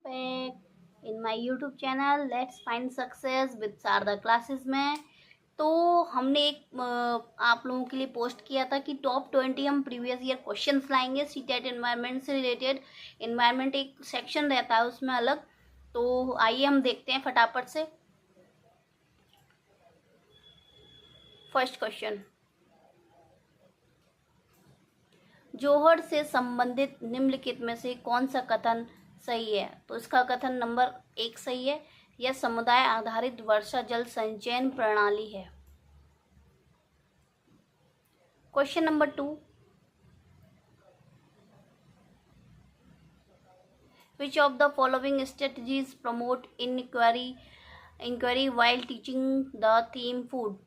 Back in my YouTube channel let's find success with Sharda classes में। तो हमने एक आप लोगों के लिए पोस्ट किया था कि टॉप 20 हम प्रीवियस ईयर क्वेश्चंस लाएंगे सीटेट एनवायरनमेंट से रिलेटेड। एनवायरनमेंट एक सेक्शन रहता है उसमें अलग। तो आइए हम देखते हैं फटाफट से। फर्स्ट क्वेश्चन, जौहर से संबंधित निम्नलिखित में से कौन सा कथन सही है? तो इसका कथन नंबर 1 सही है। यह समुदाय आधारित वर्षा जल संचयन प्रणाली है। Question number 2, which of the following strategies promote inquiry while teaching the theme food?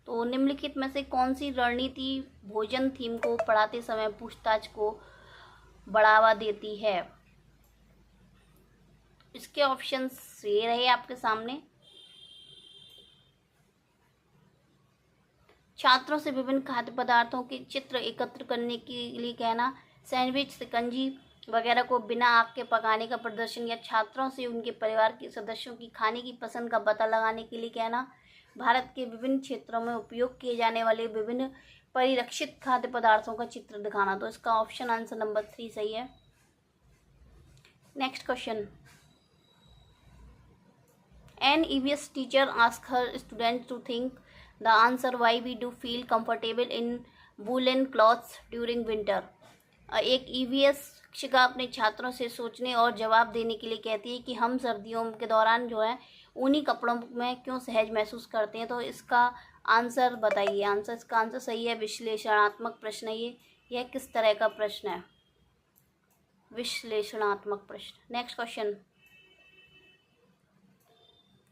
तो निम्नलिखित में से कौन सी रणनीति भोजन थीम को पढ़ाते समय पूछताछ को बढ़ावा देती है? इसके ऑप्शंस ये रहे आपके सामने। छात्रों से विभिन्न खाद्य पदार्थों के चित्र एकत्र करने के लिए कहना, सैंडविच, शिकंजी वगैरह को बिना आग के पकाने का प्रदर्शन, या छात्रों से उनके परिवार के सदस्यों की खाने की पसंद का पता लगाने के लिए कहना, भारत के विभिन्न क्षेत्रों में उपयोग किए जाने वाले विभिन्न परिरक्षित खाद्य पदार्थों का चित्र दिखाना। तो इसका ऑप्शन आंसर नंबर 3 सही है। Next question, an EVS teacher ask her student to think the answer why we do feel comfortable in woollen clothes during winter. एक ईवीएस शिक्षिका अपने छात्रों से सोचने और जवाब देने के लिए कहती है कि हम सर्दियों के दौरान जो है ऊनी कपड़ों में क्यों सहज महसूस करते हैं। तो इसका आंसर बताइए। इसका आंसर सही है, विश्लेषणात्मक प्रश्न है ये। यह किस तरह का प्रश्न है? विश्लेषणात्मक प्रश्न। Next question,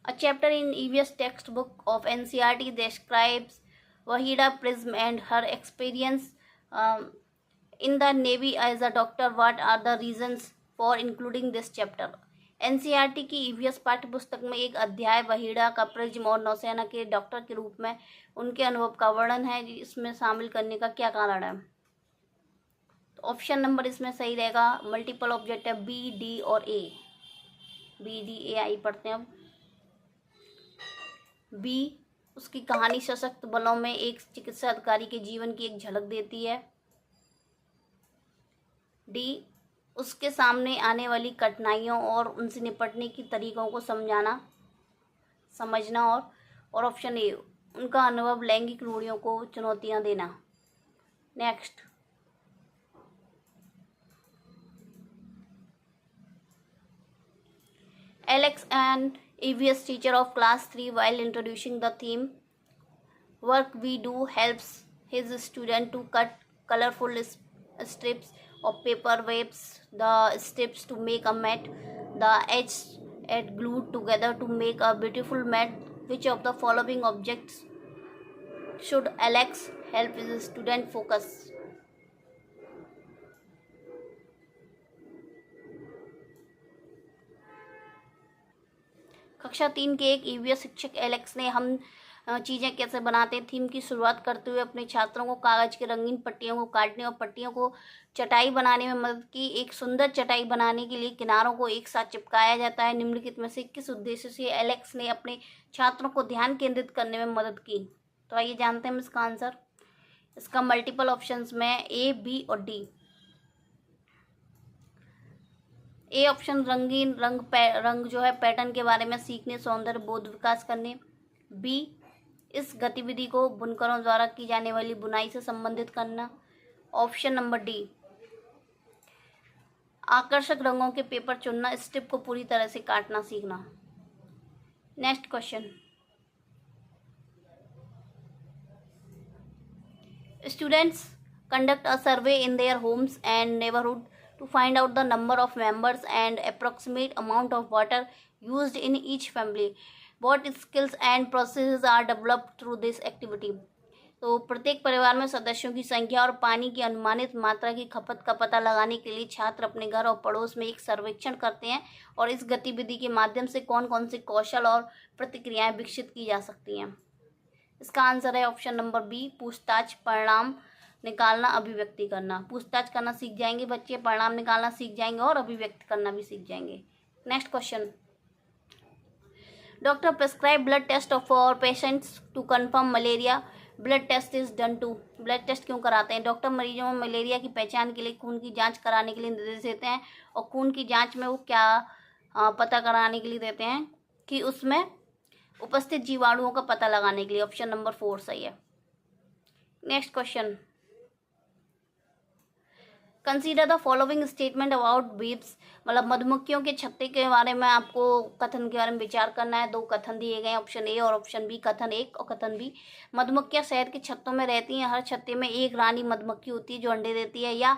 a chapter in EVS textbook of NCERT describes Wahida Prism and her experience in the Navy as a doctor. What are the reasons for including this chapter? NCERT की ईवीएस पाठ्य पुस्तक में एक अध्याय वहीड़ा का prism और नौसेना के डॉक्टर के रूप में उनके अनुभव का वर्णन है। इसमें शामिल करने का क्या कारण है? तो ऑप्शन नंबर इसमें सही रहेगा, मल्टीपल ऑब्जेक्ट है, बी, डी और ए। बी, डी, ए, आई पढ़ते हैं अब। बी, उसकी कहानी सशक्त बलों में एक चिकित्सा अधिकारी के जीवन की एक झलक देती है। डी, उसके सामने आने वाली कठिनाइयों और उनसे निपटने की तरीकों को समझना और ऑप्शन ए, उनका अनुभव लैंगिक रूढ़ियों को चुनौतियां देना। Next, Alex, an EVS teacher of class 3, while introducing the theme work we do, helps his student to cut colorful strips of paper, wraps the strips to make a mat. The edges are glued together to make a beautiful mat. Which of the following objects should Alex help his student focus? कक्षा 3 के एक EVS शिक्षक Alex ने हम चीज़ें कैसे बनाते हैं थीम की शुरुआत करते हुए अपने छात्रों को कागज़ की रंगीन पट्टियों को काटने और पट्टियों को चटाई बनाने में मदद की। एक सुंदर चटाई बनाने के लिए किनारों को एक साथ चिपकाया जाता है। निम्नलिखित में से किस उद्देश्य से एलेक्स ने अपने छात्रों को ध्यान केंद्रित करने में मदद की? तो आइए जानते हैं हम इसका आंसर। इसका मल्टीपल ऑप्शंस में ए, बी और डी। ए ऑप्शन, रंगीन रंग जो है पैटर्न के बारे में सीखने, सौंदर्य बोध विकास करने। बी, इस गतिविधि को बुनकरों द्वारा की जाने वाली बुनाई से संबंधित करना। ऑप्शन नंबर डी, आकर्षक रंगों के पेपर चुनना, स्ट्रिप को पूरी तरह से काटना सीखना। Next question, students conduct a survey in their homes and neighborhood to find out the number of members and approximate amount of water used in each family. What skills and processes are developed through this activity? तो प्रत्येक परिवार में सदस्यों की संख्या और पानी की अनुमानित मात्रा की खपत का पता लगाने के लिए छात्र अपने घर और पड़ोस में एक सर्वेक्षण करते हैं और इस गतिविधि के माध्यम से कौन कौन से कौशल और प्रतिक्रियाएं विकसित की जा सकती हैं। इसका आंसर है ऑप्शन नंबर बी, पूछताछ, परिणाम, निकालना, अभिव्यक्ति करना। पूछताछ करना सीख जाएंगे बच्चे, परिणाम निकालना सीख जाएंगे और अभिव्यक्त करना भी सीख जाएंगे। Next question, doctor prescribe blood test for patients to confirm malaria. Blood test is done to, blood test क्यों कराते हैं? डॉक्टर मरीजों में मलेरिया की पहचान के लिए खून की जांच कराने के लिए निर्देश देते हैं। और खून की जांच में वो क्या पता कराने के लिए देते हैं कि उसमें उपस्थित जीवाणुओं का पता लगाने के लिए। ऑप्शन नंबर 4 सही है। Next question, consider the following statement about bees. मतलब मधुमक्खियों के छत्ते के बारे में आपको कथन के बारे में विचार करना है। 2 कथन दिए गए हैं, ऑप्शन ए और ऑप्शन बी। कथन 1 और कथन बी, मधुमक्खियां शहद के छत्तों में रहती हैं। हर छत्ते में एक रानी मधुमक्खी होती है जो अंडे देती है। या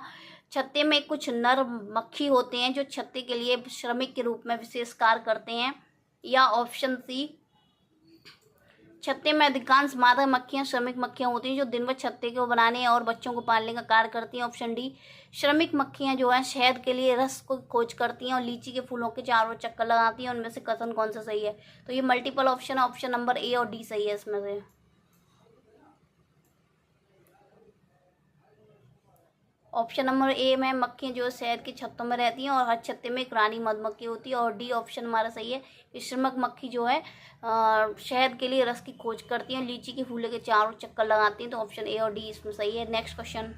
छत्ते में कुछ नर मक्खी होते हैं जो छत्ते के लिए श्रमिक के रूप में विशेष कार्य करते हैं। या ऑप्शन सी, छत्ते में अधिकांश मादा मक्खियां श्रमिक मक्खियां होती हैं जो दिन भर छत्ते को बनाने और बच्चों को पालने का कार्य करती हैं। ऑप्शन डी, श्रमिक मक्खियां जो हैं शहद के लिए रस को खोज करती हैं और लीची के फूलों के चारों चक्कर लगाती हैं। उनमें से कथन कौन सा सही है? तो ये मल्टीपल ऑप्शन है, ऑप्शन नंबर ए और डी सही है इसमें से। ऑप्शन नंबर ए में मक्खियां जो शहद के छत्तों में रहती हैं और हर छत्ते में एक रानी मधुमक्खी होती है। और डी ऑप्शन हमारा सही है कि श्रमिक मक्खी जो है शहद के लिए रस की खोज करती हैं, लीची के फूले के चारों चक्कर लगाती हैं। तो ऑप्शन ए और डी इसमें सही है। Next question,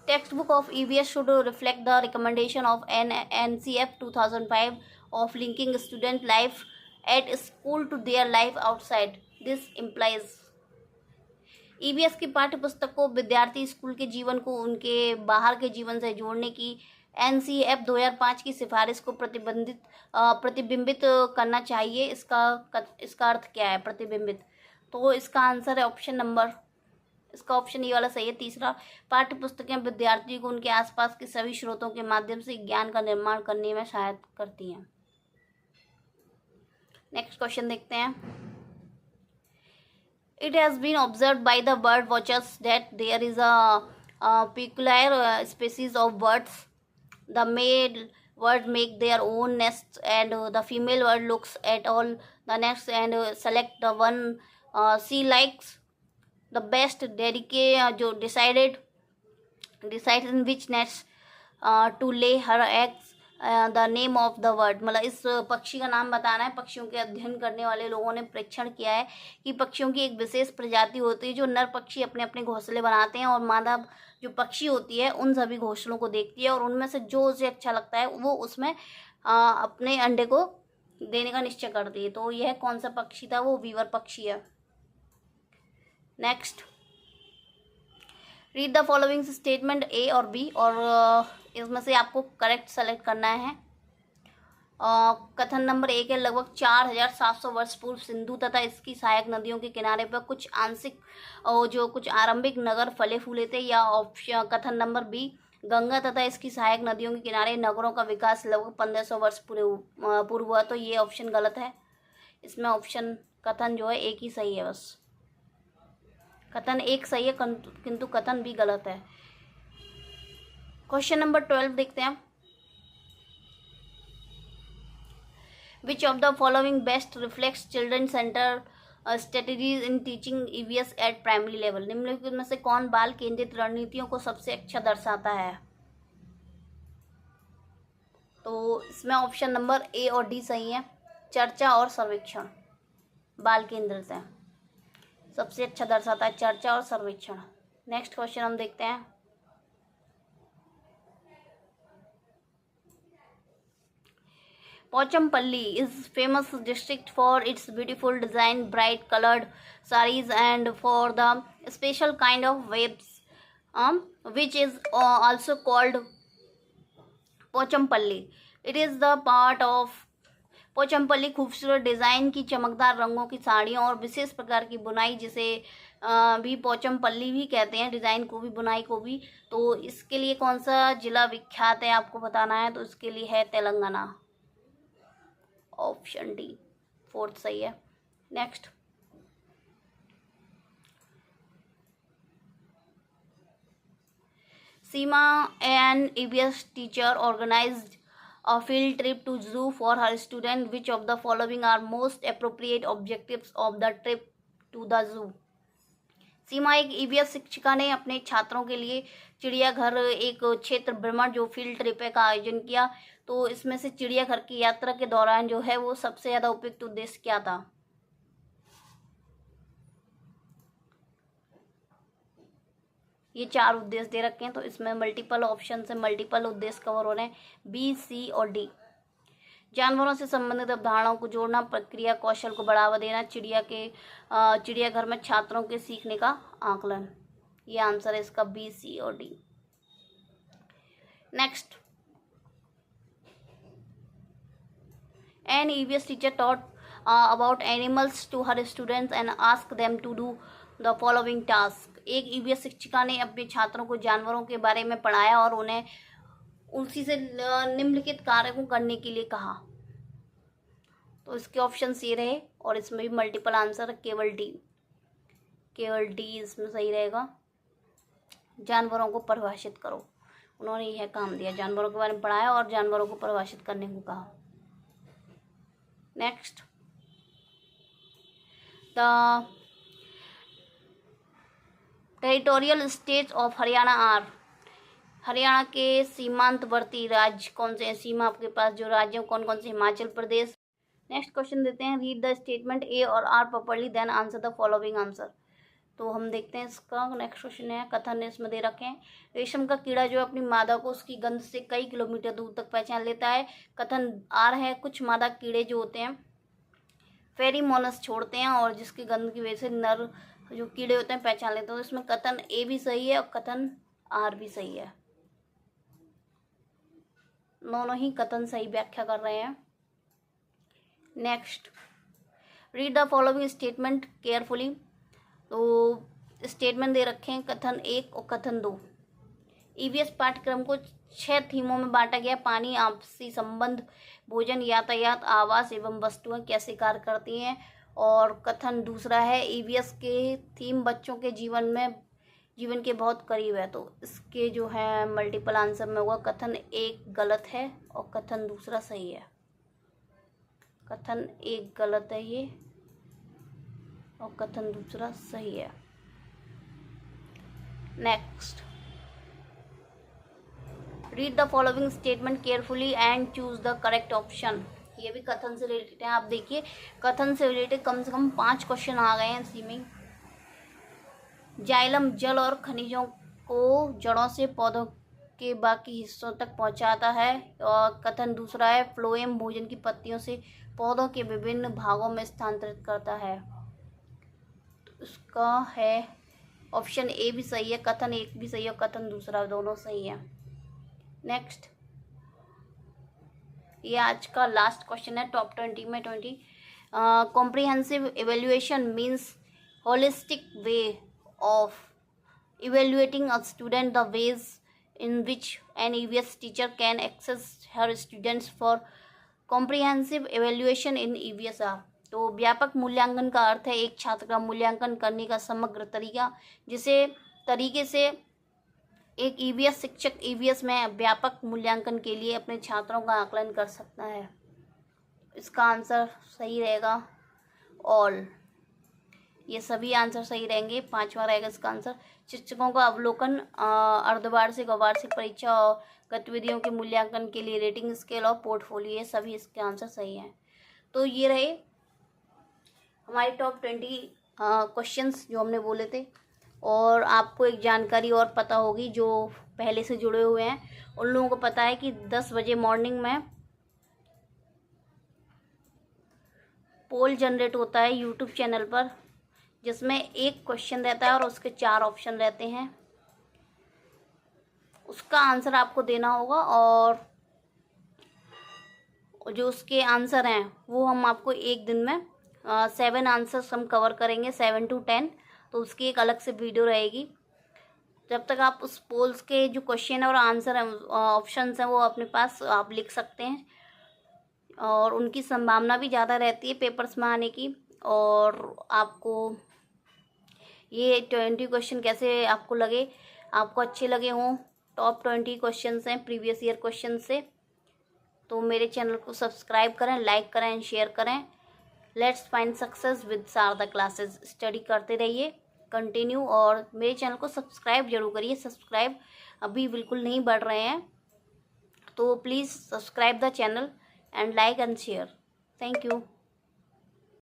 text book of EVS should reflect the recommendation of NCF 2005 of linking student life at school to their life outside. This implies. EVS की पाठ्य पुस्तक को विद्यार्थी स्कूल के जीवन को उनके बाहर के जीवन से जोड़ने की NCF 2005 की सिफारिश को प्रतिबिंबित करना चाहिए। इसका अर्थ क्या है प्रतिबिंबित? तो इसका आंसर है ऑप्शन नंबर, इसका ऑप्शन ये वाला सही है तीसरा। पाठ्य पुस्तकें विद्यार्थी को उनके आसपास के सभी स्रोतों के माध्यम से ज्ञान का निर्माण करने में सहायता करती हैं। नेक्स्ट क्वेश्चन देखते हैं, it has been observed by the bird watchers that there is a peculiar species of birds. The male bird make their own nests and the female bird looks at all the nests and select the one she likes the best. जो decides in which nest to lay her eggs. The name of the word, मतलब इस पक्षी का नाम बताना है। पक्षियों के अध्ययन करने वाले लोगों ने परीक्षण किया है कि पक्षियों की एक विशेष प्रजाति होती है जो नर पक्षी अपने अपने घोंसले बनाते हैं और मादा जो पक्षी होती है उन सभी घोंसलों को देखती है और उनमें से जो उसे अच्छा लगता है वो उसमें अपने अंडे को देने का निश्चय करती है। तो यह कौन सा पक्षी था? वो वीवर पक्षी है। Next, read the following statement A और बी और इसमें से आपको करेक्ट सेलेक्ट करना है। कथन नंबर 1 है, लगभग 4700 वर्ष पूर्व सिंधु तथा इसकी सहायक नदियों के किनारे पर कुछ आंशिक जो कुछ आरंभिक नगर फले फूले थे। या ऑप्शन कथन नंबर बी, गंगा तथा इसकी सहायक नदियों के किनारे नगरों का विकास लगभग 1500 वर्ष पूर्व हुआ। तो ये ऑप्शन गलत है। इसमें ऑप्शन कथन जो है एक ही सही है, बस कथन 1 सही है किंतु कथन भी गलत है। क्वेश्चन नंबर 12 देखते हैं, which of the following best reflects children centre strategies in teaching EVS eight primary level. निम्नलिखित में से कौन बाल केंद्रित रणनीतियों को सबसे अच्छा दर्शाता है? तो इसमें ऑप्शन नंबर ए और डी सही है। चर्चा और सर्वेक्षण बाल केंद्रित है, सबसे अच्छा दर्शाता है चर्चा और सर्वेक्षण। नेक्स्ट क्वेश्चन हम देखते हैं, Pochampally is famous district for its beautiful design, bright colored sarees and for the special kind of webs which is also called Pochampally. It is the part of Pochampally खूबसूरत डिज़ाइन की चमकदार रंगों की साड़ियों और विशेष प्रकार की बुनाई जिसे भी पोचमपल्ली भी कहते हैं, डिज़ाइन को भी बुनाई को भी। तो इसके लिए कौन सा जिला विख्यात है आपको बताना है। तो इसके लिए है तेलंगाना, ऑप्शन डी 4 सही है। Next, Seema an EVS teacher organised a field trip to zoo for her student. Which of the following are most appropriate objectives of the trip to the zoo? सीमा एक ईवीएस शिक्षिका ने अपने छात्रों के लिए चिड़ियाघर एक क्षेत्र भ्रमण जो फील्ड ट्रिप का आयोजन किया। तो इसमें से चिड़ियाघर की यात्रा के दौरान जो है वो सबसे ज़्यादा उपयुक्त उद्देश्य क्या था? ये 4 उद्देश्य दे रखे हैं, तो इसमें मल्टीपल ऑप्शन से मल्टीपल उद्देश्य कवर हो रहे हैं, बी, सी और डी। जानवरों से संबंधित अवधारणाओं को जोड़ना, प्रक्रिया कौशल को बढ़ावा देना, चिड़ियाघर में छात्रों के सीखने का आकलन। ये आंसर है इसका बी, सी और D. Next, an EVS teacher taught about animals to her students and ask them to do the following task. एक ईवीएस शिक्षिका ने अपने छात्रों को जानवरों के बारे में पढ़ाया और उन्हें उसी से निम्नलिखित कार्य को करने के लिए कहा। तो इसके ऑप्शन ये रहे और इसमें भी मल्टीपल आंसर, केवल डी इसमें सही रहेगा। जानवरों को परिभाषित करो, उन्होंने यह काम दिया, जानवरों के बारे में पढ़ाया और जानवरों को परिभाषित करने को कहा। Next, the territorial states of Haryana are. Haryana के सीमांतवर्ती राज्य कौन से हैं? सीमा आपके पास जो राज्य कौन कौन से? हिमाचल प्रदेश। नेक्स्ट क्वेश्चन देते हैं, रीड द स्टेटमेंट ए और R properly then answer the following answer. तो हम देखते हैं इसका नेक्स्ट क्वेश्चन है, कथन इसमें दे रखे हैं, रेशम का कीड़ा जो अपनी मादा को उसकी गंध से कई किलोमीटर दूर तक पहचान लेता है। कथन आर है, कुछ मादा कीड़े जो होते हैं फेरीमोनस छोड़ते हैं और जिसकी गंध की वजह से नर जो कीड़े होते हैं पहचान लेते हैं। तो इसमें कथन ए भी सही है और कथन आर भी सही है, दोनों ही कथन सही व्याख्या कर रहे हैं। Next, read the following statement carefully. तो स्टेटमेंट दे रखे हैं कथन 1 और कथन 2। ईवीएस पाठ्यक्रम को 6 थीमों में बांटा गया, पानी, आपसी संबंध, भोजन, यातायात, आवास एवं वस्तुएं कैसे कार्य करती हैं। और कथन दूसरा है, ईवीएस के थीम बच्चों के जीवन के बहुत करीब है। तो इसके जो है मल्टीपल आंसर में होगा, कथन 1 गलत है और कथन दूसरा सही है। कथन 1 गलत है ये और कथन दूसरा सही है। Next, read the following statement carefully and choose the correct option. ये भी कथन से रिलेटेड है। आप देखिए कथन से रिलेटेड कम से कम 5 क्वेश्चन आ गए हैं इसी में। जाइलम जल और खनिजों को जड़ों से पौधों के बाकी हिस्सों तक पहुंचाता है। और कथन दूसरा है, फ्लोएम भोजन की पत्तियों से पौधों के विभिन्न भागों में स्थानांतरित करता है। तो इसका है ऑप्शन ए भी सही है, कथन 1 भी सही है और कथन दूसरा, दोनों सही है। नेक्स्ट, ये आज का लास्ट क्वेश्चन है टॉप 20 में 20। Comprehensive evaluation means holistic way of evaluating a student, the ways in which an EVS teacher can access her students for comprehensive evaluation in EVS are। तो व्यापक मूल्यांकन का अर्थ है एक छात्र का मूल्यांकन करने का समग्र तरीका, जिसे तरीके से एक ईवीएस शिक्षक ईवीएस में व्यापक मूल्यांकन के लिए अपने छात्रों का आकलन कर सकता है। इसका आंसर सही रहेगा ऑल, ये सभी आंसर सही रहेंगे। 5वां रहेगा इसका आंसर, शिक्षकों का अवलोकन, अर्धवार्षिक और वार्षिक परीक्षा और गतिविधियों के मूल्यांकन के लिए रेटिंग स्केल और पोर्टफोलियो, ये सभी इसके आंसर सही हैं। तो ये रहे हमारे टॉप 20 क्वेश्चंस जो हमने बोले थे। और आपको एक जानकारी और पता होगी जो पहले से जुड़े हुए हैं उन लोगों को पता है कि 10 बजे मॉर्निंग में पोल जनरेट होता है यूट्यूब चैनल पर, जिसमें एक क्वेश्चन रहता है और उसके 4 ऑप्शन रहते हैं। उसका आंसर आपको देना होगा और जो उसके आंसर हैं वो हम आपको एक दिन में 7 आंसर्स हम कवर करेंगे, 7 to 10। तो उसकी एक अलग से वीडियो रहेगी। जब तक आप उस पोल्स के जो क्वेश्चन और आंसर हैं ऑप्शंस हैं वो अपने पास आप लिख सकते हैं और उनकी संभावना भी ज़्यादा रहती है पेपर्स में आने की। और आपको ये 20 क्वेश्चन कैसे आपको लगे, आपको अच्छे लगे हों, टॉप 20 क्वेश्चन हैं प्रीवियस ईयर क्वेश्चन से, तो मेरे चैनल को सब्सक्राइब करें, लाइक करें, शेयर करें। Let's find success with Sharda classes. Study करते रहिए कंटिन्यू, और मेरे चैनल को सब्सक्राइब जरूर करिए। सब्सक्राइब अभी बिल्कुल नहीं बढ़ रहे हैं, तो please subscribe the channel and like and share. Thank you.